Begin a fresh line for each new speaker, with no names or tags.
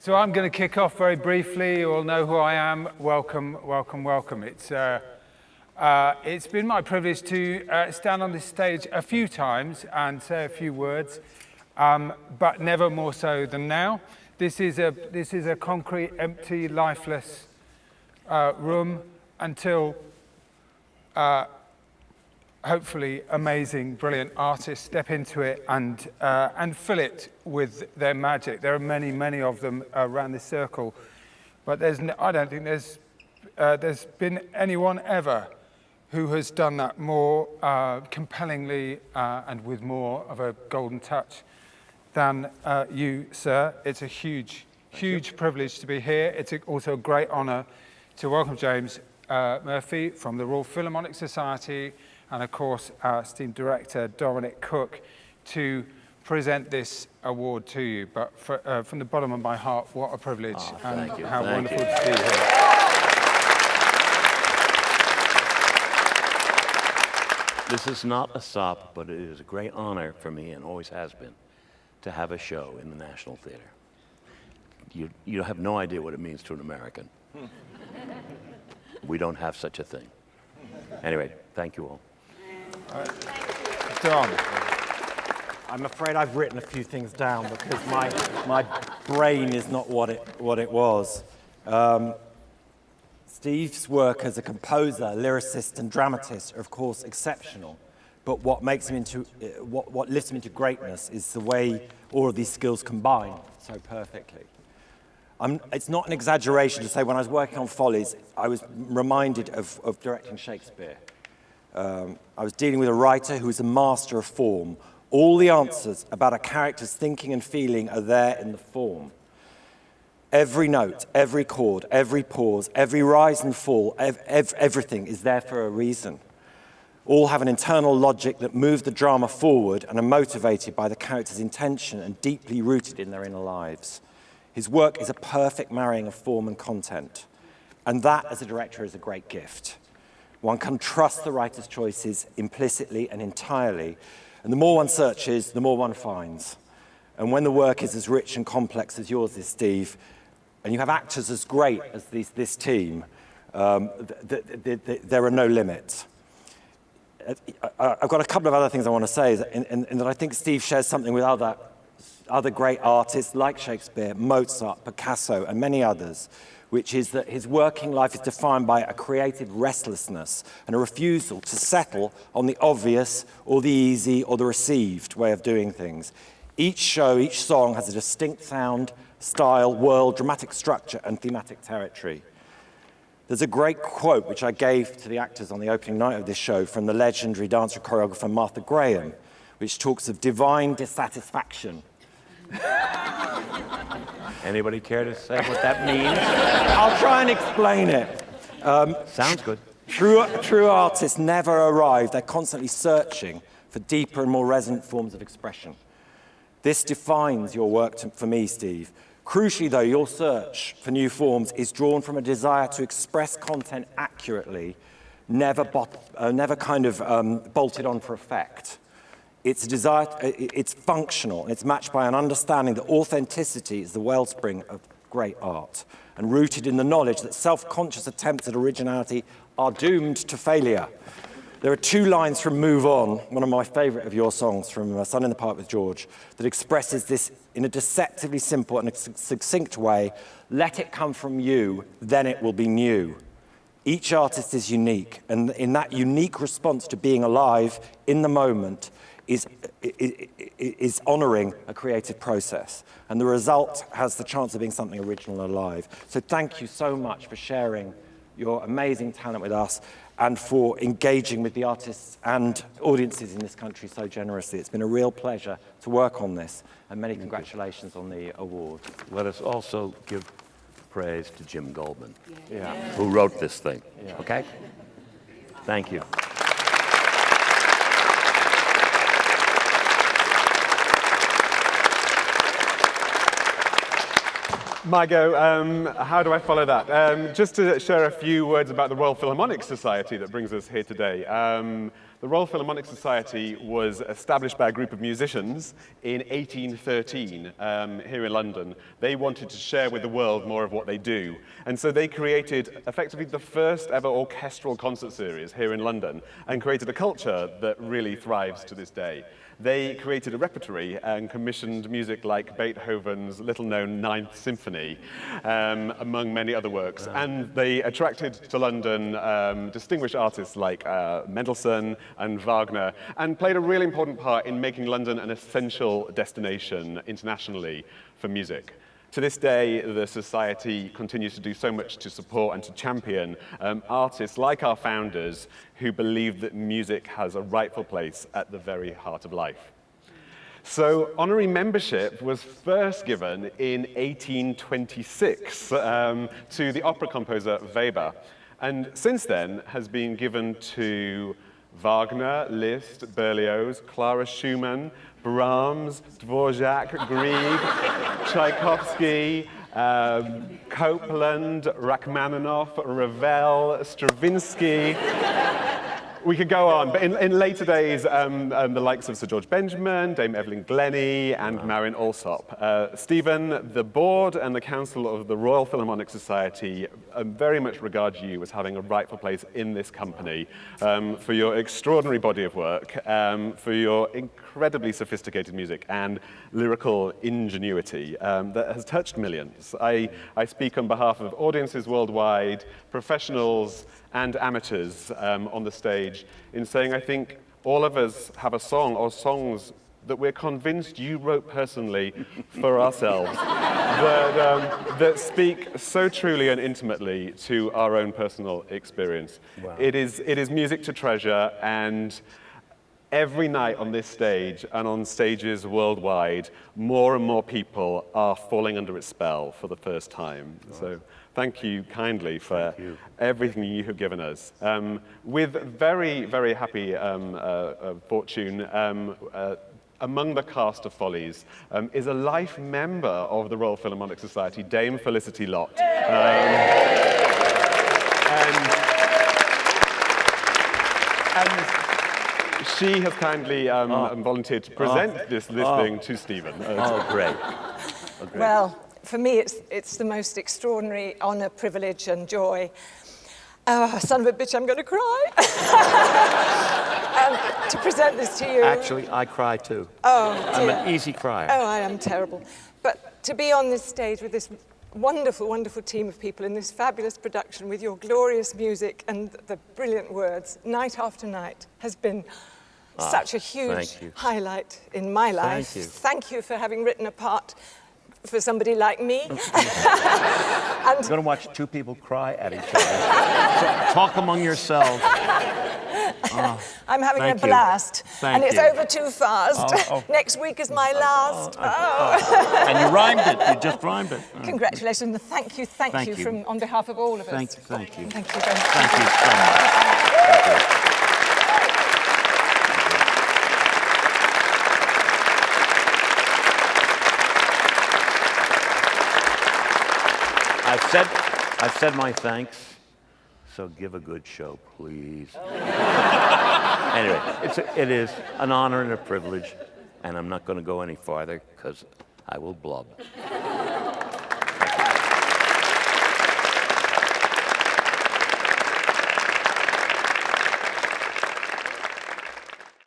So I'm going to kick off very briefly. You all know who I am. Welcome, welcome, welcome. It's been my privilege to stand on this stage a few times and say a few words, but never more so than now. This is a concrete, empty, lifeless room until hopefully amazing, brilliant artists step into it and fill it with their magic. There are many, many of them around this circle, but I don't think there's been anyone ever who has done that more compellingly and with more of a golden touch than you, sir. It's a huge, huge privilege to be here. It's also a great honour to welcome James Murphy from the Royal Philharmonic Society, and of course our esteemed director Dominic Cooke, to present this award to you. But from the bottom of my heart, what a privilege, and how wonderful to be here.
This is not a sop, but it is a great honor for me, and always has been, to have a show in the National Theatre. You have no idea what it means to an American. We don't have such a thing. Anyway, thank you all.
Dom.
I'm afraid I've written a few things down because my brain is not what it was. Steve's work as a composer, lyricist, and dramatist are, of course, exceptional. But what makes him into what lifts him into greatness is the way all of these skills combine so perfectly. It's not an exaggeration to say when I was working on Follies, I was reminded of directing Shakespeare. I was dealing with a writer who is a master of form. All the answers about a character's thinking and feeling are there in the form. Every note, every chord, every pause, every rise and fall, everything is there for a reason. All have an internal logic that moves the drama forward and are motivated by the character's intention and deeply rooted in their inner lives. His work is a perfect marrying of form and content. And that, as a director, is a great gift. One can trust the writer's choices implicitly and entirely. And the more one searches, the more one finds. And when the work is as rich and complex as yours is, Steve, and you have actors as great as this team, there are no limits. I've got a couple of other things I want to say, in that I think Steve shares something with other great artists like Shakespeare, Mozart, Picasso, and many others, which is that his working life is defined by a creative restlessness and a refusal to settle on the obvious or the easy or the received way of doing things. Each show, each song has a distinct sound, style, world, dramatic structure, and thematic territory. There's a great quote which I gave to the actors on the opening night of this show from the legendary dancer choreographer Martha Graham, which talks of divine dissatisfaction.
Anybody care to say what that means?
I'll try and explain it.
Sounds good.
True artists never arrive. They're constantly searching for deeper and more resonant forms of expression. This defines your work for me, Steve. Crucially, though, your search for new forms is drawn from a desire to express content accurately, never kind of bolted on for effect. It's a desire, it's functional, and it's matched by an understanding that authenticity is the wellspring of great art, and rooted in the knowledge that self-conscious attempts at originality are doomed to failure. There are two lines from Move On, one of my favorite of your songs from Sun in the Park with George, that expresses this in a deceptively simple and succinct way. Let it come from you, then it will be new. Each artist is unique, and in that unique response to being alive in the moment, is honouring a creative process. And the result has the chance of being something original and alive. So thank you so much for sharing your amazing talent with us and for engaging with the artists and audiences in this country so generously. It's been a real pleasure to work on this, and many congratulations on the award.
Let us also give praise to Jim Goldman, who wrote this thing, okay? Thank you.
Margot, how do I follow that? Just to share a few words about the Royal Philharmonic Society that brings us here today. The Royal Philharmonic Society was established by a group of musicians in 1813 here in London. They wanted to share with the world more of what they do. And so they created effectively the first ever orchestral concert series here in London and created a culture that really thrives to this day. They created a repertory and commissioned music like Beethoven's little-known Ninth Symphony, among many other works. And they attracted to London distinguished artists like Mendelssohn and Wagner, and played a really important part in making London an essential destination internationally for music. To this day, the Society continues to do so much to support and to champion artists like our founders who believe that music has a rightful place at the very heart of life. So honorary membership was first given in 1826 to the opera composer Weber, and since then has been given to Wagner, Liszt, Berlioz, Clara Schumann, Brahms, Dvorak, Grieg, Tchaikovsky, Copland, Rachmaninoff, Ravel, Stravinsky. We could go on, but in later days, the likes of Sir George Benjamin, Dame Evelyn Glennie, and Marion Alsop. Stephen, the board and the council of the Royal Philharmonic Society very much regard you as having a rightful place in this company for your extraordinary body of work, for your incredibly sophisticated music and lyrical ingenuity that has touched millions. I speak on behalf of audiences worldwide, professionals, and amateurs on the stage in saying I think all of us have a song or songs that we're convinced you wrote personally for ourselves that speak so truly and intimately to our own personal experience. Wow. It is music to treasure, and every night on this stage and on stages worldwide, more and more people are falling under its spell for the first time. Wow. So thank you kindly for everything you have given us. With very, very happy fortune, among the cast of Follies is a life member of the Royal Philharmonic Society, Dame Felicity Lott. And she has kindly volunteered to present this thing to Stephen.
Oh, great.
Well, for me, it's the most extraordinary honor, privilege, and joy. Oh, son of a bitch, I'm going to cry. To present this to you.
Actually, I cry too.
Oh, dear.
I'm an easy crier.
Oh, I am terrible. But to be on this stage with this wonderful, wonderful team of people in this fabulous production with your glorious music and the brilliant words, night after night, has been such a huge highlight in my life.
Thank you.
Thank you for having written a part for somebody like me.
I'm going to watch two people cry at each other. So talk among yourselves.
I'm having a blast. And it's over too fast.
Oh.
Next week is my last.
And you rhymed it. You just rhymed it.
Congratulations. Thank you on behalf of all of us.
Thank you.
Thank you very much.
Thank you so much. I've said my thanks, so give a good show, please. Anyway, it is an honor and a privilege, and I'm not going to go any farther because I will blub.